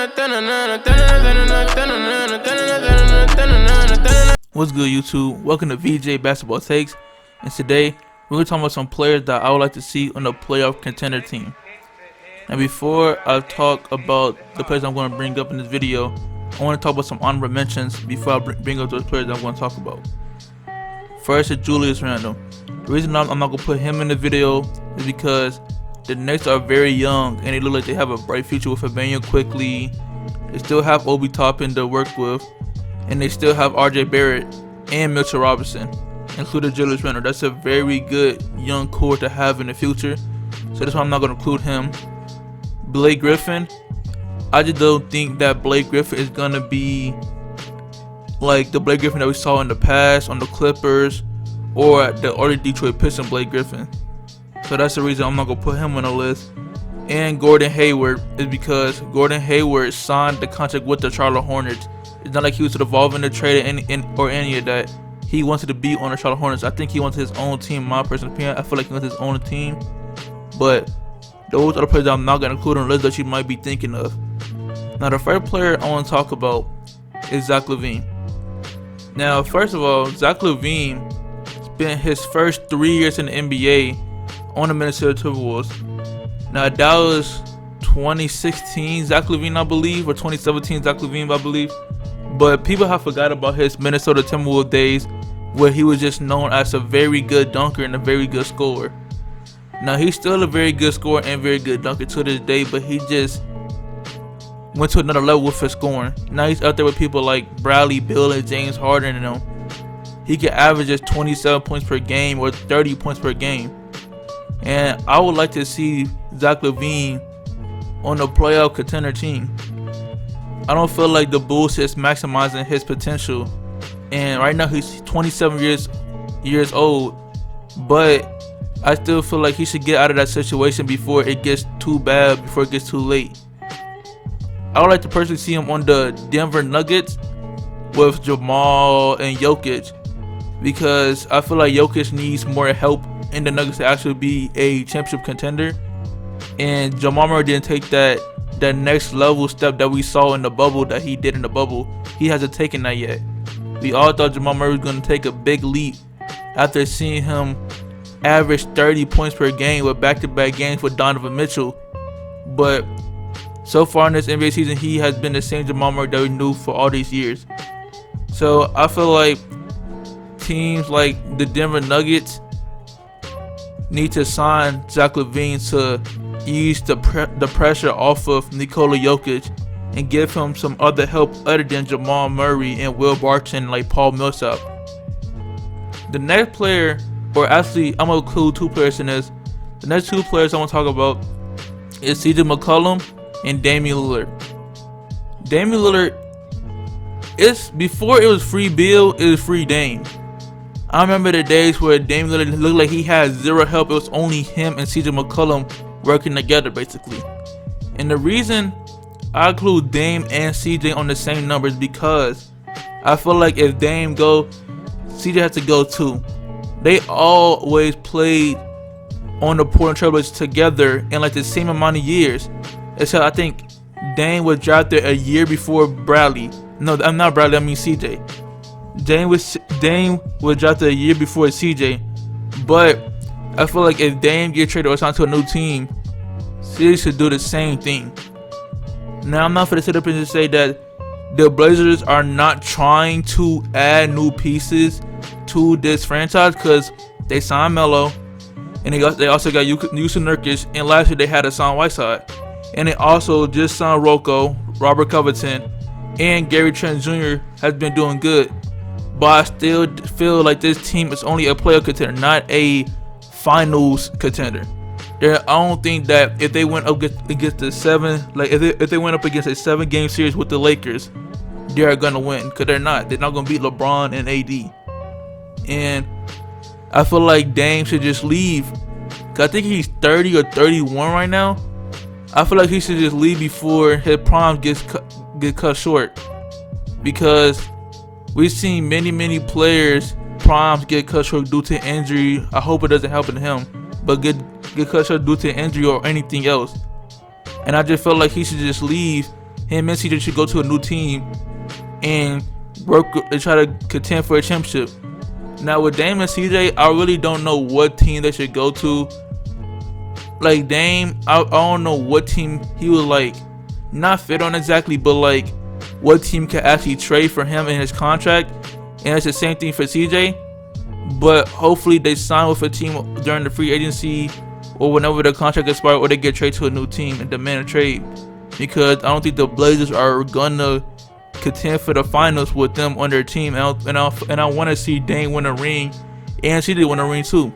What's good, YouTube? Welcome to VJ Basketball Takes, and today we're going to talk about some players that I would like to see on a playoff contender team. And before I talk about the players I'm going to bring up in this video, I want to talk about some honorable mentions before I bring up those players that I'm going to talk about. First is Julius Randle. The reason I'm not going to put him in the video is because the Knicks are very young and they look like they have a bright future with Emmanuel Quickly. They still have Obi Toppin to work with, and they still have RJ Barrett and Mitchell Robinson, including Julius Randle. That's a very good young core to have in the future, so that's why I'm not going to include him. Blake Griffin, I just don't think that Blake Griffin is going to be like the Blake Griffin that we saw in the past on the Clippers or the early Detroit Pistons Blake Griffin. So that's the reason I'm not going to put him on the list. And Gordon Hayward is because Gordon Hayward signed the contract with the Charlotte Hornets. It's not like he was involved in the trade or any of that. He wanted to be on the Charlotte Hornets. I think he wants his own team. My personal opinion, I feel like he wants his own team. But those are the players that I'm not going to include on the list that you might be thinking of. Now, the first player I want to talk about is Zach LaVine. Now, first of all, Zach LaVine spent his first 3 years in the NBA on the Minnesota Timberwolves. Now, that was 2016 Zach LaVine, I believe, or 2017 Zach LaVine, I believe. But people have forgot about his Minnesota Timberwolves days where he was just known as a very good dunker and a very good scorer. Now, he's still a very good scorer and very good dunker to this day, but he just went to another level with his scoring. Now he's out there with people like Bradley Beal and James Harden and them. He can average just 27 points per game or 30 points per game. And I would like to see Zach LaVine on a playoff contender team. I don't feel like the Bulls is maximizing his potential. And right now he's 27 years old. But I still feel like he should get out of that situation before it gets too bad, before it gets too late. I would like to personally see him on the Denver Nuggets with Jamal and Jokic, because I feel like Jokic needs more help in the Nuggets to actually be a championship contender. And Jamal Murray didn't take that next level step that we saw in the bubble that he did in the bubble. He hasn't taken that yet. We all thought Jamal Murray was going to take a big leap after seeing him average 30 points per game with back-to-back games with Donovan Mitchell. But so far in this NBA season, he has been the same Jamal Murray that we knew for all these years. So I feel like teams like the Denver Nuggets need to sign Zach LaVine to ease the pressure off of Nikola Jokic and give him some other help other than Jamal Murray and Will Barton like Paul Millsap. The next player, or actually I'm going to include two players in this. The next two players I want to talk about is CJ McCollum and Damian Lillard. Damian Lillard, before it was free Bill, it was free Dame. I remember the days where Damian Lillard looked like he had zero help. It was only him and CJ McCollum working together, basically. And the reason I include Dame and CJ on the same numbers because I feel like if Dame go, CJ has to go too. They always played on the Portland Trailblazers together in like the same amount of years. Except I think Dame was drafted a year before Bradley. No, I'm not Bradley, I mean CJ. Dame was drafted a year before CJ. But I feel like if Dame gets traded or signed to a new team, CJ should do the same thing. Now, I'm not going to sit up and just say that the Blazers are not trying to add new pieces to this franchise, because they signed Melo, and they also got Yusuf Nurkic, and last year they had Hassan Whiteside. And they also just signed Rocco, Robert Covington, and Gary Trent Jr. has been doing good. But I still feel like this team is only a playoff contender, not a finals contender. I don't think that if they went up against the if they went up against a 7-game series with the Lakers, they are gonna win, because they're not. They're not gonna beat LeBron and AD. And I feel like Dame should just leave. I think he's 30 or 31 right now. I feel like he should just leave before his prime gets cut short, because we've seen many players primes get cut short due to injury. I hope it doesn't happen to him, but get cut short due to injury or anything else. And I just felt like he should just leave him and CJ should go to a new team and work and try to contend for a championship. Now with Dame and CJ, I really don't know what team they should go to. Like Dame, I don't know what team he would like not fit on exactly, but like what team can actually trade for him in his contract. And it's the same thing for CJ. But hopefully they sign with a team during the free agency or whenever the contract expires, or they get traded to a new team and demand a trade. Because I don't think the Blazers are gonna contend for the finals with them on their team. And I want to see Dame win a ring and CJ win a ring too.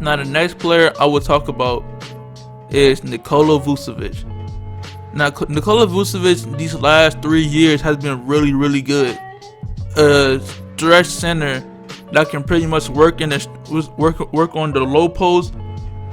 Now the next player I will talk about is Nikola Vucevic. Now Nikola Vucevic these last 3 years has been really good. Stretch center that can pretty much work on the low post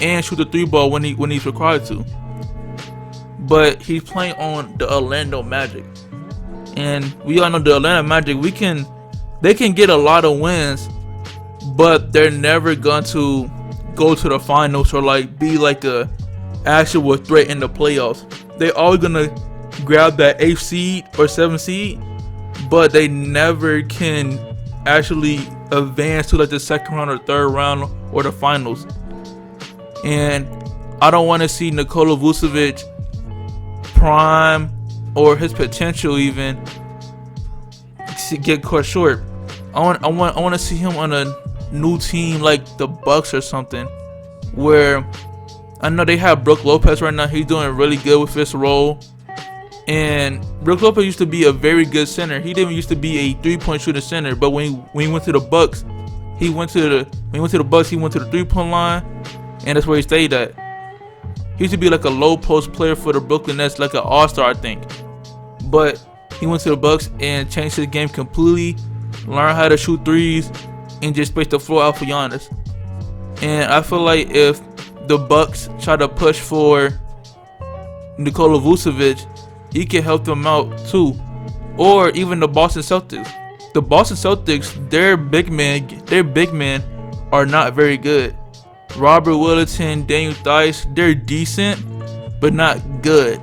and shoot the 3-ball when he's required to. But he's playing on the Orlando Magic, and we all know the Atlanta Magic. They can get a lot of wins, but they're never going to go to the finals or like be like a actual threat in the playoffs. They're always gonna grab that 8th seed or 7th seed, but they never can actually advance to like the 2nd round or 3rd round or the finals. And I don't want to see Nikola Vucevic prime or his potential even to get cut short. I want to see him on a new team like the Bucks or something, where I know they have Brook Lopez right now. He's doing really good with this role. And Brook Lopez used to be a very good center. He didn't used to be a 3-point shooting center, but when he went to the Bucks, he went to the 3-point line, and that's where he stayed at. He used to be like a low post player for the Brooklyn Nets, like an all-star, I think. But he went to the Bucks and changed his game completely, learned how to shoot threes, and just spaced the floor out for Giannis. And I feel like if the Bucks try to push for Nikola Vucevic, he can help them out too. Or even the Boston Celtics. The Boston Celtics, their big men are not very good. Robert Willington, Daniel Theis, they're decent, but not good.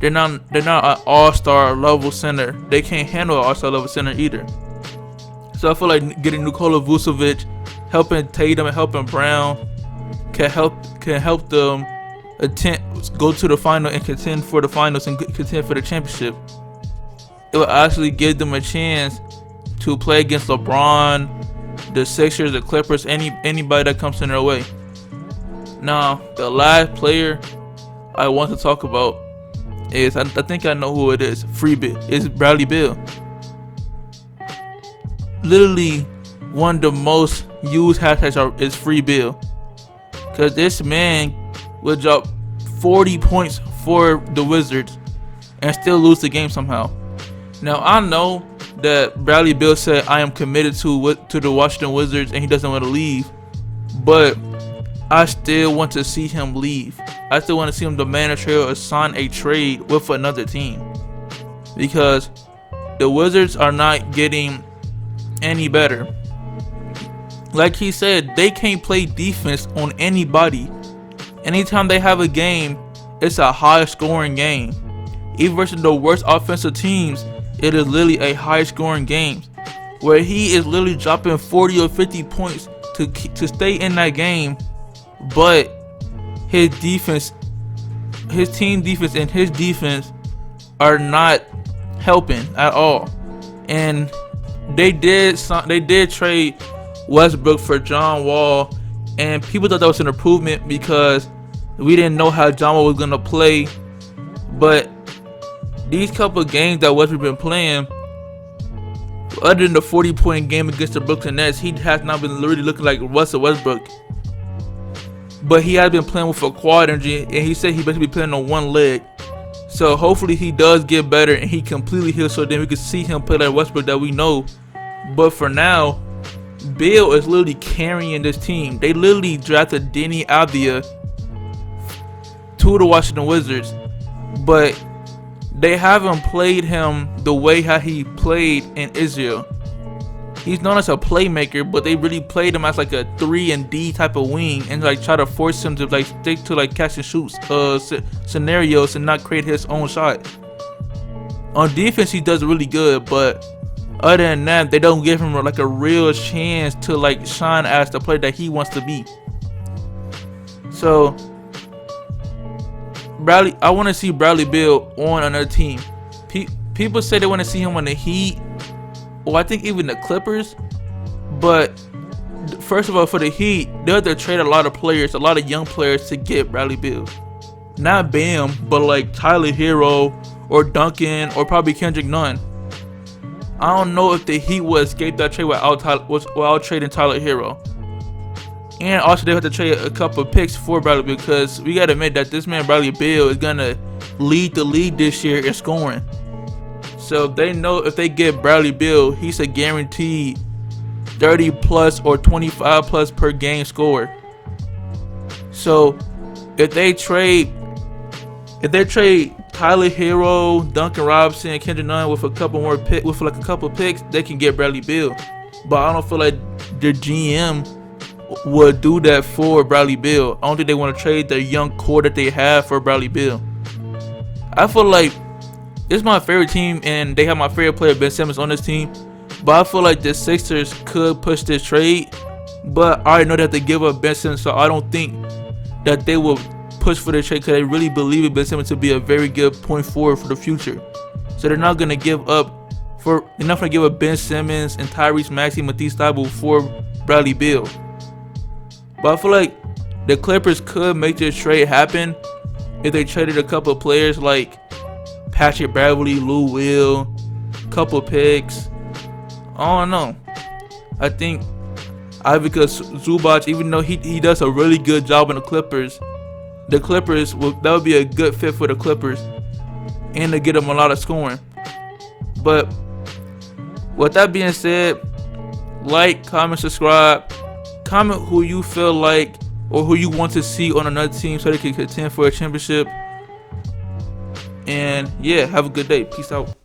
They're not an all-star level center. They can't handle an all-star level center either. So I feel like getting Nikola Vucevic, helping Tatum and helping Brown can help them go to the final and contend for the finals and contend for the championship. It will actually give them a chance to play against LeBron, the Sixers, the Clippers, anybody that comes in their way. Now, the last player I want to talk about is, I think I know who it is. It's Bradley Beal. Literally, one of the most used hashtags is Free Beal, because this man will drop 40 points for the Wizards and still lose the game somehow. Now I know that Bradley Beal said, I am committed to the Washington Wizards and he doesn't want to leave, but I still want to see him leave. I still want to see him demand a trade or sign a trade with another team, because the Wizards are not getting any better. Like he said, they can't play defense on anybody. Anytime they have a game, it's a high scoring game. Even versus the worst offensive teams, it is literally a high scoring game, where he is literally dropping 40 or 50 points to stay in that game. But his defense, his team defense and his defense are not helping at all. And they did trade Westbrook for John Wall, and people thought that was an improvement because we didn't know how John Wall was gonna play. But these couple of games that Westbrook been playing, other than the 40-point game against the Brooklyn Nets, he has not been really looking like Russell Westbrook. But he has been playing with a quad injury, and he said he basically playing on one leg. So hopefully he does get better and he completely heals, so then we can see him play like Westbrook that we know. But for now, Beal is literally carrying this team. They literally drafted Denny Avdia to the Washington Wizards, but they haven't played him the way how he played in Israel. He's known as a playmaker, but they really played him as like a 3 and D type of wing, and like try to force him to like stick to like catch and shoot scenarios and not create his own shot. On defense, he does really good, but other than that, they don't give him like a real chance to like shine as the player that he wants to be. So I want to see Bradley Beal on another team. People say they want to see him on the Heat, or I think even the Clippers. But first of all, for the Heat, they'll have to trade a lot of players, a lot of young players to get Bradley Beal. Not Bam, but like Tyler Hero or Duncan or probably Kendrick Nunn. I don't know if the Heat will escape that trade without trading Tyler Hero. And also they have to trade a couple of picks for Bradley Beal, because we gotta admit that this man Bradley Beal is gonna lead the league this year in scoring. So they know if they get Bradley Beal, he's a guaranteed 30 plus or 25 plus per game scorer. So if they trade Tyler Hero, Duncan Robinson, and Kendrick Nunn with a couple more picks, they can get Bradley Beal. But I don't feel like the GM would do that for Bradley Beal. I don't think they want to trade the young core that they have for Bradley Beal. I feel like it's my favorite team, and they have my favorite player Ben Simmons on this team. But I feel like the Sixers could push this trade. But I already know they have to give up Ben Simmons, so I don't think that they will push for the trade, because they really believe in Ben Simmons to be a very good point forward for the future. So they're not gonna give up Ben Simmons and Tyrese Maxey, Matisse Thybulle for Bradley Beal. But I feel like the Clippers could make this trade happen if they traded a couple of players like Patrick Beverley, Lou Will, couple picks. I don't know. I think Ivica Zubac, even though he does a really good job in the Clippers that would be a good fit for the Clippers, and to get them a lot of scoring. But with that being said, like, comment, subscribe, comment who you feel like or who you want to see on another team so they can contend for a championship. And yeah, have a good day. Peace out.